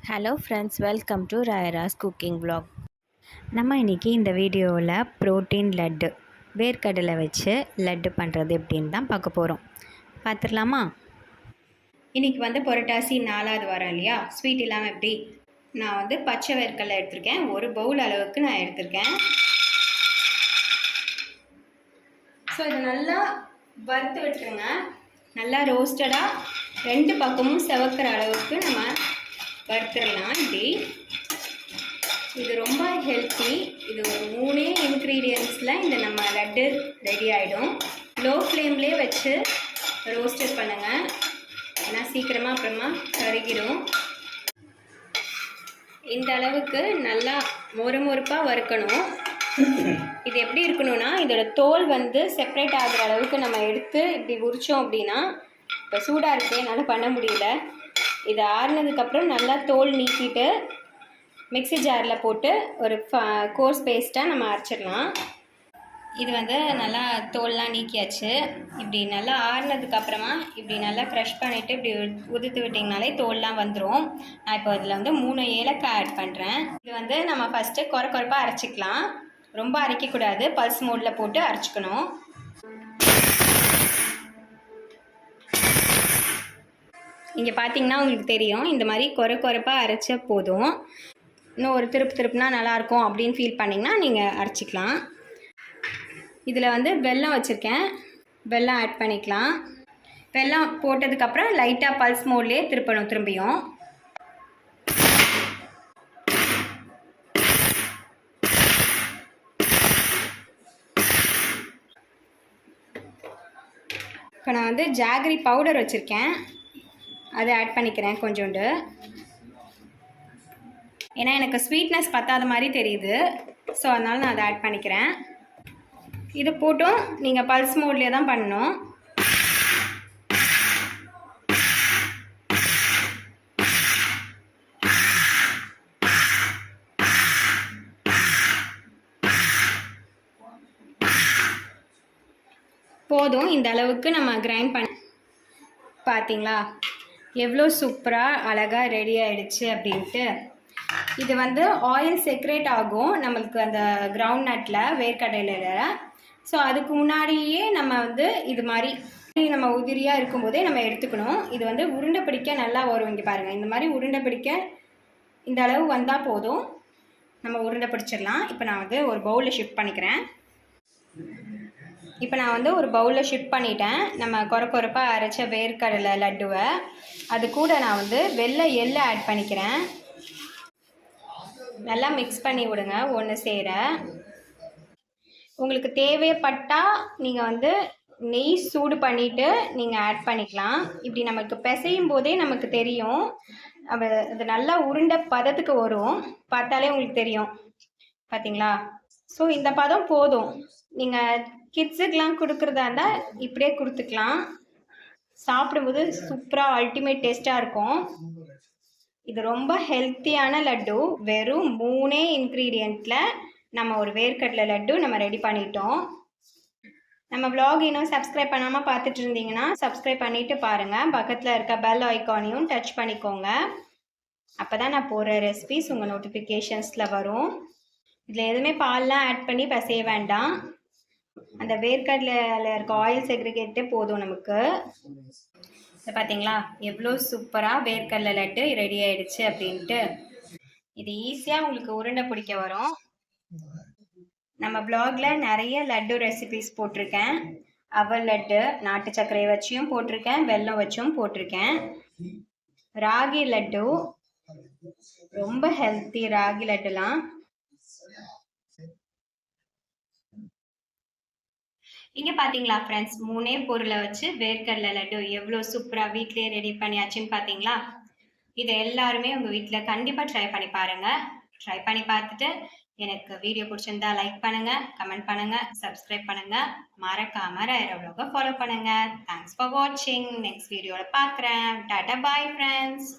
Hello friends, welcome to ராயராஸ் cooking vlog. நம்ம இன்றைக்கி இந்த வீடியோவில் ப்ரோட்டீன் லட்டு வேர்க்கடலை வச்சு லட்டு பண்ணுறது எப்படின்னு தான் பார்க்க போகிறோம். பார்த்துடலாமா? இன்றைக்கி புரட்டாசி 4வது வாரம் இல்லையா, ஸ்வீட் இல்லாமல் எப்படி. நான் பச்சை வேர்க்கடலை எடுத்திருக்கேன், ஒரு பவுல் அளவுக்கு நான் எடுத்திருக்கேன். ஸோ இது நல்லா வறுத்து விட்டுருங்க. நல்லா ரோஸ்டடாக 2 பக்கமும் செவக்கிற அளவுக்கு நம்ம வறுத்துடலாம். இப்படி இது ரொம்ப ஹெல்த்தி. இது ஒரு 3 இன்க்ரீடியன்ட்ஸில் இந்த நம்ம லட்டு ரெடி ஆகிடும். லோ ஃப்ளேம்லேயே வச்சு ரோஸ்டட் பண்ணுங்கள், ஏன்னா சீக்கிரமாக அப்புறமா கருகிடும். இந்த அளவுக்கு நல்லா மொறுமொறுப்பாக வறுக்கணும். இது எப்படி இருக்கணும்னா, இதோட தோல் செப்பரேட் ஆகிற அளவுக்கு நம்ம எடுத்து இப்படி உரித்தோம் அப்படின்னா, இப்போ சூடாக இருக்குது என்னால் பண்ண முடியல. இது ஆறுனதுக்கப்புறம் நல்லா தோல் நீக்கிட்டு மிக்ஸி ஜாரில் போட்டு ஒரு கோர்ஸ் பேஸ்ட்டாக நம்ம அரைச்சிடலாம். இது நல்லா தோல்லாம் நீக்கியாச்சு. இப்படி நல்லா ஆறுனதுக்கப்புறமா இப்படி நல்லா க்ரஷ் பண்ணிவிட்டு இப்படி உதிர்த்து விட்டிங்கனாலே தோல்லாம் வந்துடும். நான் இப்போ இதில் 3 ஏலக்காய் ஆட் பண்ணுறேன். இது நம்ம ஃபஸ்ட்டு குறைப்பாக அரைச்சிக்கலாம். ரொம்ப அரைக்கக்கூடாது, பல்ஸ் மோடில் போட்டு அரைச்சிக்கணும். இங்கே பார்த்தீங்கன்னா உங்களுக்கு தெரியும், இந்த மாதிரி குறைப்பாக அரைச்சா போதும். இன்னும் ஒரு திருப்புனா நல்லாயிருக்கும் அப்படின்னு ஃபீல் பண்ணிங்கன்னா நீங்கள் அரைச்சிக்கலாம். இதில் வெல்லம் வச்சுருக்கேன், வெல்லம் ஆட் பண்ணிக்கலாம். வெல்லம் போட்டதுக்கப்புறம் லைட்டாக பல்ஸ் மோட்லேயே திருப்பணும். திரும்பியும் இப்போ நான் ஜாகரி பவுடர் வச்சுருக்கேன், அதை ஆட் பண்ணிக்கிறேன் கொஞ்சோண்டு. ஏன்னா எனக்கு ஸ்வீட்னஸ் பத்தாத மாதிரி தெரியுது, ஸோ அதனால் நான் அதை ஆட் பண்ணிக்கிறேன். இது போட்டும் நீங்கள் பல்ஸ் மோட்லேயே தான் பண்ணணும். போதும், இந்த அளவுக்கு நம்ம கிரைண்ட் பண்ண. பார்த்தீங்களா எவ்வளோ சூப்பராக அழகாக ரெடி ஆகிடுச்சு அப்படின்ட்டு. இது ஆயில் செக்ரேட் ஆகும் நம்மளுக்கு அந்த கிரவுண்ட் நட்டில், வேர்க்கடலையில். ஸோ அதுக்கு முன்னாடியே நம்ம இது மாதிரி நம்ம உதிரியாக இருக்கும்போதே நம்ம எடுத்துக்கணும். இது உருண்டை பிடிக்க நல்லா வரும். இங்கே பாருங்கள், இந்த மாதிரி உருண்டை பிடிக்க இந்த அளவு வந்தால் போதும், நம்ம உருண்டை பிடிச்சிடலாம். இப்போ நான் ஒரு பவுலில் ஷிஃப்ட் பண்ணிக்கிறேன். இப்போ நான் ஒரு பவுலில் ஷிஃப்ட் பண்ணிட்டேன். நம்ம குறைப்பாக அரைச்ச வேர்க்கடலை லட்டுவை அது கூட நான் வெள்ளை எள்ளை ஆட் பண்ணிக்கிறேன். நல்லா மிக்ஸ் பண்ணி விடுங்க ஒன்று சேர. உங்களுக்கு தேவைப்பட்டால் நீங்கள் நெய் சூடு பண்ணிவிட்டு நீங்கள் ஆட் பண்ணிக்கலாம். இப்படி நமக்கு பிசையும் போதே நமக்கு தெரியும், அது நல்லா உருண்டை பதத்துக்கு வரும். பார்த்தாலே உங்களுக்கு தெரியும், பார்த்தீங்களா? ஸோ இந்த பதம் போதும். நீங்கள் கிட்ஸுக்கெலாம் கொடுக்குறதா இருந்தால் இப்படியே கொடுத்துக்கலாம். சாப்பிடும்போது சூப்பராக அல்டிமேட் டேஸ்ட்டாக இருக்கும். இது ரொம்ப ஹெல்த்தியான லட்டு. வெறும் 3 இன்க்ரீடியண்ட்டில் நம்ம ஒரு வேர்க்கடலை லட்டு நம்ம ரெடி பண்ணிட்டோம். நம்ம vlog இன்னும் சப்ஸ்கிரைப் பண்ணாமல் பார்த்துட்டு இருந்தீங்கன்னா சப்ஸ்கிரைப் பண்ணிவிட்டு பாருங்கள். பக்கத்தில் இருக்க பெல் ஐக்கானையும் டச் பண்ணிக்கோங்க. அப்போ தான் நான் போடுற ரெசிபிஸ் உங்கள் நோட்டிஃபிகேஷன்ஸில் வரும். இதில் எதுவுமே பால்லாம் ஆட் பண்ணி பசைய வேண்டாம். அந்த வேர்க்கடலையில் இருக்க ஆயில் செக்ரிகேட்டே போதும் நமக்கு. இதை பார்த்தீங்களா எவ்வளோ சூப்பராக வேர்க்கடலை லட்டு ரெடி ஆகிடுச்சு அப்படின்ட்டு. இது ஈஸியாக உங்களுக்கு உருண்டை பிடிக்க வரும். நம்ம ப்ளாகில் நிறைய லட்டு ரெசிபிஸ் போட்டிருக்கேன். அவல் லட்டு நாட்டு சர்க்கரை வச்சியும் போட்டிருக்கேன், வெல்லம் வச்சும் போட்டிருக்கேன். ராகி லட்டு ரொம்ப ஹெல்த்தி. ராகி லட்டுலாம் இங்கே பார்த்தீங்களா ஃப்ரெண்ட்ஸ், 3 பொருளை வச்சு வேர்க்கடலை லட்டு எவ்வளோ சூப்பராக வீட்லேயே ரெடி பண்ணியாச்சுன்னு பார்த்தீங்களா? இதை எல்லாருமே உங்கள் வீட்டில் கண்டிப்பாக ட்ரை பண்ணி பாருங்கள். ட்ரை பண்ணி பார்த்துட்டு எனக்கு வீடியோ பிடிச்சிருந்தா லைக் பண்ணுங்கள், கமெண்ட் பண்ணுங்கள், சப்ஸ்கிரைப் பண்ணுங்கள். மறக்காமல் ராயரா vlog ஃபாலோ பண்ணுங்கள். தேங்க்ஸ் ஃபார் வாட்சிங். நெக்ஸ்ட் வீடியோவில் பார்க்குறேன். Tata bye friends.